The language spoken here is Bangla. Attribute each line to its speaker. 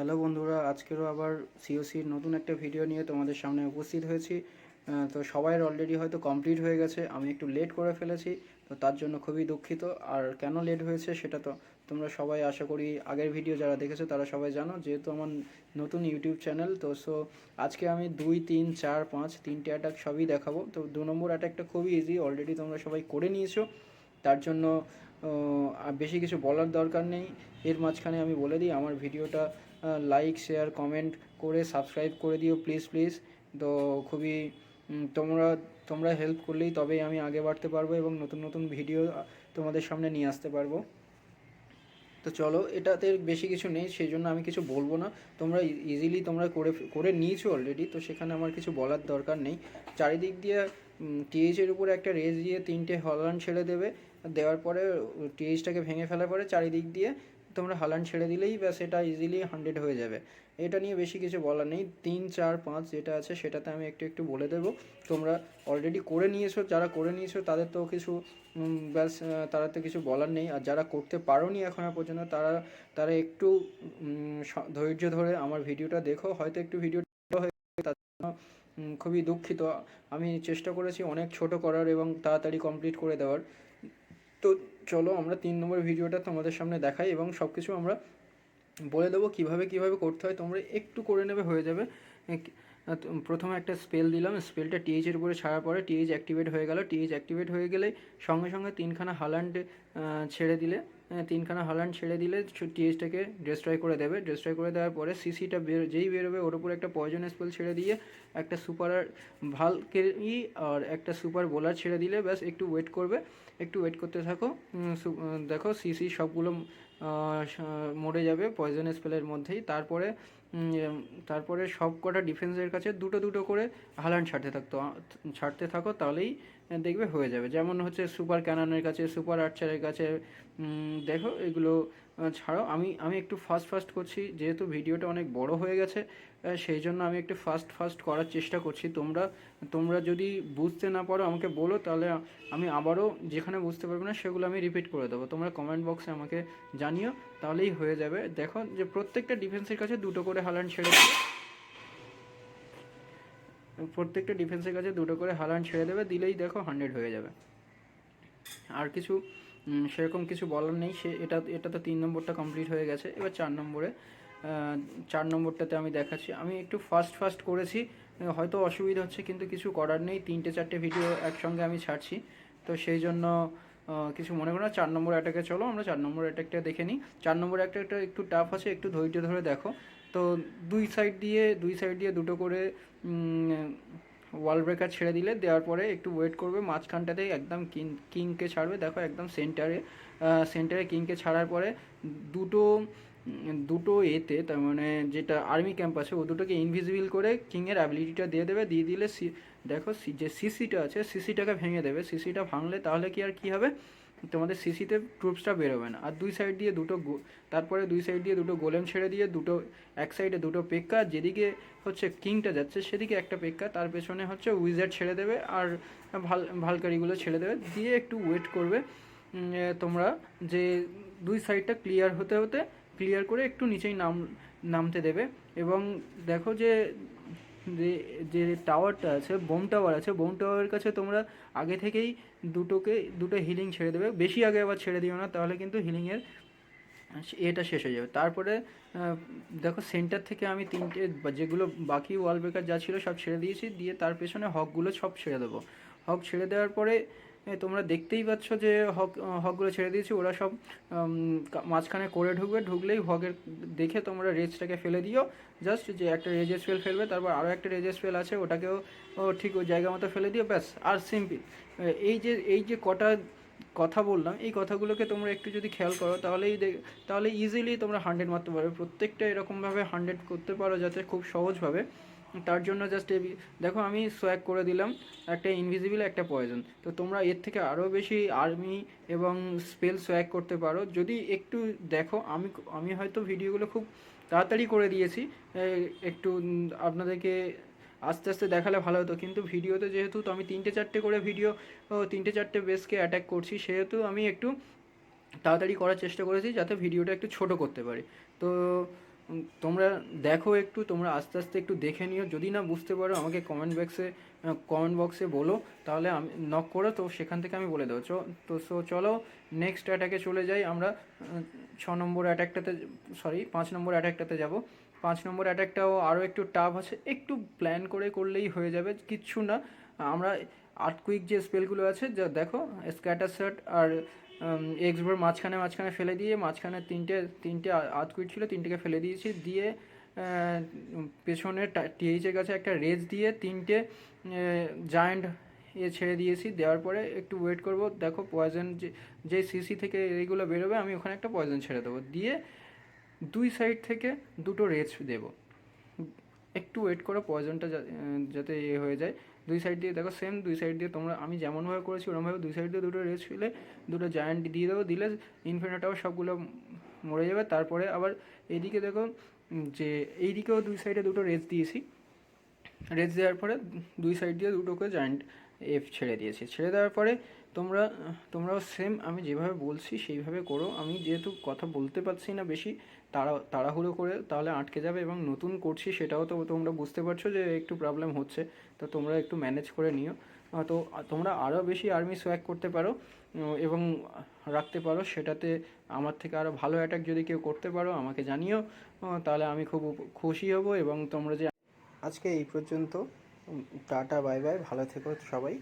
Speaker 1: হ্যালো বন্ধুরা, আজকেরও আবার সিওসির নতুন একটা ভিডিও নিয়ে তোমাদের সামনে উপস্থিত হয়েছি। তো সবাইয়ের অলরেডি হয়তো কমপ্লিট হয়ে গেছে, আমি একটু লেট করে ফেলেছি। তো তার জন্য খুবই দুঃখিত। আর কেন লেট হয়েছে সেটা তো তোমরা সবাই আশা করি আগের ভিডিও যারা দেখেছো তারা সবাই জানো, যেহেতু আমার নতুন ইউটিউব চ্যানেল। তো আজকে আমি 2, 3, 4, 5 তিনটে অ্যাটাক সবই দেখাবো। তো 2 নম্বর অ্যাটাকটা খুবই ইজি, অলরেডি তোমরা সবাই করে নিয়েছো। তার জন্য আর বেশি কিছু বলার দরকার নেই। এর মাঝখানে আমি বলে দিই, আমার ভিডিওটা লাইক, শেয়ার, কমেন্ট করে সাবস্ক্রাইব করে দিও প্লিজ প্লিজ। তো খুবই তোমরা তোমরা হেল্প করলেই তবেই আমি আগে বাড়তে পারবো এবং নতুন নতুন ভিডিও তোমাদের সামনে নিয়ে আসতে পারবো। তো চলো, এটাতে বেশি কিছু নেই, সেই জন্য আমি কিছু বলবো না। তোমরা ইজিলি তোমরা করে করে নিয়েছো অলরেডি, তো সেখানে আমার কিছু বলার দরকার নেই। চারিদিক দিয়ে টিএইচের উপরে একটা রেস দিয়ে 3টে হলান ছেড়ে দেবে। দেওয়ার পরে টিএইচটাকে ভেঙে ফেলার পরে চারিদিক দিয়ে তোমরা হালান ছেড়ে দিলেই ব্যাস এটা ইজিলি 100 হয়ে যাবে। এটা নিয়ে বেশি কিছু বলার নেই। 3, 4, 5 যেটা আছে সেটাতে আমি একটু একটু বলে দেবো। তোমরা অলরেডি করে নিয়েছো, যারা করে নিয়েছো তাদের তো কিছু ব্যাস তারা তো কিছু বলার নেই। আর যারা করতে পারোনি এখনও পর্যন্ত তারা তারা একটু ধৈর্য ধরে আমার ভিডিওটা দেখো। হয়তো একটু ভিডিও হয়ে তার জন্য খুবই দুঃখিত। আমি চেষ্টা করেছি অনেক ছোট করার এবং তাড়াতাড়ি কমপ্লিট করে দেওয়ার। তো চলো আমরা 3 নম্বর ভিডিওটা তোমাদের সামনে দেখাই এবং সব কিছু আমরা বলে দেবো কীভাবে কীভাবে করতে হয়। তোমরা একটু করে নেবে, হয়ে যাবে। প্রথমে একটা স্পেল দিলাম, স্পেলটা টিএইচের উপরে ছাড়ার পরে টিএইচ অ্যাক্টিভেট হয়ে গেল। টিএইচ অ্যাক্টিভেট হয়ে গেলে সঙ্গে সঙ্গে 3খানা হালান্ড ছেড়ে দিলে 3খানা হালান্ড ছেড়ে দিলে টিএইচটাকে ডিস্ট্রয় করে দেবে। ডিস্ট্রয় করে দেওয়ার পরে সিসিটা যেই বেরোবে ওর উপর একটা পয়জন স্পেল ছেড়ে দিয়ে একটা সুপার ভালকেরি আর একটা সুপার বোলার ছেড়ে দিলে ব্যাস একটু ওয়েট করবে। একটু ওয়েট করতে থাকো। দেখো সিসি সবগুলো মরে যাবে পয়জন স্পেলের মধ্যেই। তারপরে সব কটা ডিফেন্সের কাছে দুটো দুটো করে হালান ছাড়তে থাকো, তাহলেই দেখবে হয়ে যাবে। যেমন হচ্ছে সুপার ক্যাননের কাছে, সুপার আর্চারের কাছে। দেখো এগুলো ছাড়াও আমি আমি একটু ফাস্ট করছি, যেহেতু ভিডিওটা অনেক বড় হয়ে গেছে। সেই জন্য আমি একটু ফাস্ট করার চেষ্টা করছি। তোমরা যদি বুঝতে না পারো আমাকে বলো, তাহলে আমি আবারও যেখানে বুঝতে পারবে না সেগুলো আমি রিপিট করে দেবো। তোমরা কমেন্ট বক্সে আমাকে জানিও, তাহলেই হয়ে যাবে। দেখো যে প্রত্যেকটা ডিফেন্সের কাছে দুটো করে হালান ছেড়ে দেবে। প্রত্যেকটা ডিফেন্সের কাছে দুটো করে হালান ছেড়ে দেবে, দিলেই দেখো 100 হয়ে যাবে। আর কিছু সেরকম কিছু বলার নেই। এটা তো 3 নম্বরটা কমপ্লিট হয়ে গেছে। এবার 4 নম্বরটাতে আমি দেখাচ্ছি। আমি একটু ফাস্ট করেছি, হয়তো অসুবিধা হচ্ছে, কিন্তু কিছু করার নেই। 3-4টে ভিডিও একসঙ্গে আমি ছাড়ছি, তো সেই জন্য কিছু মনে করো না। 4 নম্বর অ্যাটাকে চলো আমরা 4 নম্বর অ্যাটাকটা দেখে নিই। 4 নম্বর অ্যাটাকটা একটু টাফ আছে, একটু ধৈর্য ধরে দেখো। তো দুই সাইড দিয়ে দুটো করে ওয়াল ব্রেকার ছেড়ে দিলে, দেওয়ার পরে একটু ওয়েট করবে। মাঝখানটাতে একদম কিংকে ছাড়বে। দেখো একদম সেন্টারে কিংকে ছাড়ার পরে দুটো দুটো এতে, তার মানে যেটা আর্মি ক্যাম্প আছে ও দুটোকে ইনভিজিবল করে কিংয়ের অ্যাবিলিটিটা দিয়ে দেবে। দিয়ে দিলে দেখো যে সিসিটা আছে সিসিটাকে ভেঙে দেবে। সিসিটা ভাঙলে তাহলে কি হবে, তোমাদের সিসিতে ট্রুপসটা বেরোবে না। আর তারপরে দুই সাইড দিয়ে দুটো গোলেম ছেড়ে দিয়ে এক সাইডে দুটো পেক্কা, যেদিকে হচ্ছে কিংটা যাচ্ছে সেদিকে একটা পেক্কা, তার পেছনে হচ্ছে উইজার্ড ছেড়ে দেবে আর ভালকারিগুলো ছেড়ে দেবে। দিয়ে একটু ওয়েট করবে তোমরা, যে দুই সাইডটা ক্লিয়ার করে একটু নিচেই নামতে দেবে। এবং দেখো যে যে টাওয়ারটা আছে, বোম টাওয়ারের কাছে তোমরা আগে থেকেই দুটো হিলিং ছেড়ে দেবে। বেশি আগে আবার ছেড়ে দিও না, তাহলে কিন্তু হিলিংয়ের এটা শেষ হয়ে যাবে। তারপরে দেখো সেন্টার থেকে আমি যেগুলো বাকি ওয়াল ব্রেকার যা ছিল সব ছেড়ে দিয়েছি। দিয়ে তার পেছনে হকগুলো সব ছেড়ে দেবো। হক ছেড়ে দেওয়ার পরে তোমরা দেখতেই পাচ্ছ যে হকগুলো ছেড়ে দিয়েছি। ওরা সব মাঝখানে করে ঢুকলেই হকের দেখে তোমরা রেজটাকে ফেলে দিও। জাস্ট যে একটা রেজ স্পেল ফেলবে, তারপর আরও একটা রেজ স্পেল আছে ওটাকেও ঠিক ওই জায়গা মতো ফেলে দিও, ব্যাস। আর সিম্পল এই যে কটা কথা বললাম, এই কথাগুলোকে তোমরা একটু যদি খেয়াল করো, তাহলে ইজিলি তোমরা 100 মারতে পারবে। প্রত্যেকটা এরকমভাবে 100 করতে পারো যাতে খুব সহজভাবে। তার জন্য জাস্ট দেখো আমি সোয়াগ করে দিলাম একটা ইনভিজিবল, একটা পয়জন। তো তোমরা এর থেকে আরও বেশি আর্মি এবং স্পেল সোয়াগ করতে পারো যদি একটু দেখো। আমি হয়তো ভিডিওগুলো খুব তাড়াতাড়ি করে দিয়েছি, একটু আপনাদেরকে আস্তে আস্তে দেখালে ভালো হতো। কিন্তু ভিডিওতে যেহেতু তো আমি 3-4টে করে ভিডিও 3-4টে বেসকে অ্যাটাক করছি, সেহেতু আমি একটু তাড়াতাড়ি করার চেষ্টা করেছি যাতে ভিডিওটা একটু ছোট করতে পারি। তো তোমরা দেখো একটু, তোমরা আস্তে আস্তে একটু দেখে নিও, যদি না বুঝতে পারো আমাকে কমেন্ট বক্সে বলো, তাহলে আমি নক করো, তো সেখান থেকে আমি বলে দেবো। চলো নেক্সট অ্যাটাকে চলে যাই আমরা। 6 নম্বর অ্যাটাকটাতে, সরি 5 নম্বর অ্যাটাকটাতে যাব। 5 নম্বর অ্যাটাকটাও আরও একটু টাফ আছে, একটু প্ল্যান করে করলেই হয়ে যাবে, কিচ্ছু না। আমরা আর্থকুইক যে স্পেলগুলো আছে, যা দেখো স্ক্যাটার শট আর এক্সবোর মাঝখানে মাঝখানে ফেলে দিয়ে, মাঝখানে তিনটে আর্থকুইক ছিল, তিনটেকে ফেলে দিয়েছি, দিয়ে পেছনে টিএইচের কাছে একটা রেজ দিয়ে 3টে জায়ান্ট ছেড়ে দিয়েছি। দেওয়ার পরে একটু ওয়েট করব, দেখো পয়জন যে সিসি থেকে এইগুলো বেরোবে, আমি ওখানে একটা পয়জন ছেড়ে দেবো, দিয়ে 2 সাইড থেকে 2টো রেজ দেবো। একটু ওয়েট করো পয়জনটা যাতে হয়ে যায়। 2 সাইড দিয়ে দেখো সেম 2 সাইড দিয়ে তোমরা, আমি যেমনভাবে করেছি ওরমভাবে 2 সাইড দিয়ে 2টো রেজ ফেলে 2টো জায়ান্ট দিয়ে দেবো, দিলে ইনফিনিটাও সবগুলো মরে যাবে। তারপরে আবার এইদিকে দেখো যে এইদিকেও 2 সাইডে 2টো রেজ দিয়েছি, রেজ দেওয়ার পরে 2 সাইড দিয়ে 2টোকে জয়েন্ট এফ ছেড়ে দিয়েছি। ছেড়ে দেওয়ার পরে তোমরাও সেম আমি যেভাবে বলছি সেইভাবে করো। আমি যেহেতু কথা বলতে পারছি না বেশি, তাড়াহুড়ো করে তাহলে আটকে যাবে, এবং নতুন করছি সেটাও তো তোমরা বুঝতে পারছো যে একটু প্রবলেম হচ্ছে, তো তোমরা একটু ম্যানেজ করে নিও। তো তোমরা আরও বেশি আর্মি সোয়াগ করতে পারো এবং রাখতে পারো, সেটাতে আমার থেকে আরও ভালো অ্যাটাক যদি কেউ করতে পারো আমাকে জানিও, তাহলে আমি খুব খুশি হব। এবং তোমরা যে আজকে এই পর্যন্ত, টাটা বাই বাই, ভালো থেকো সবাই।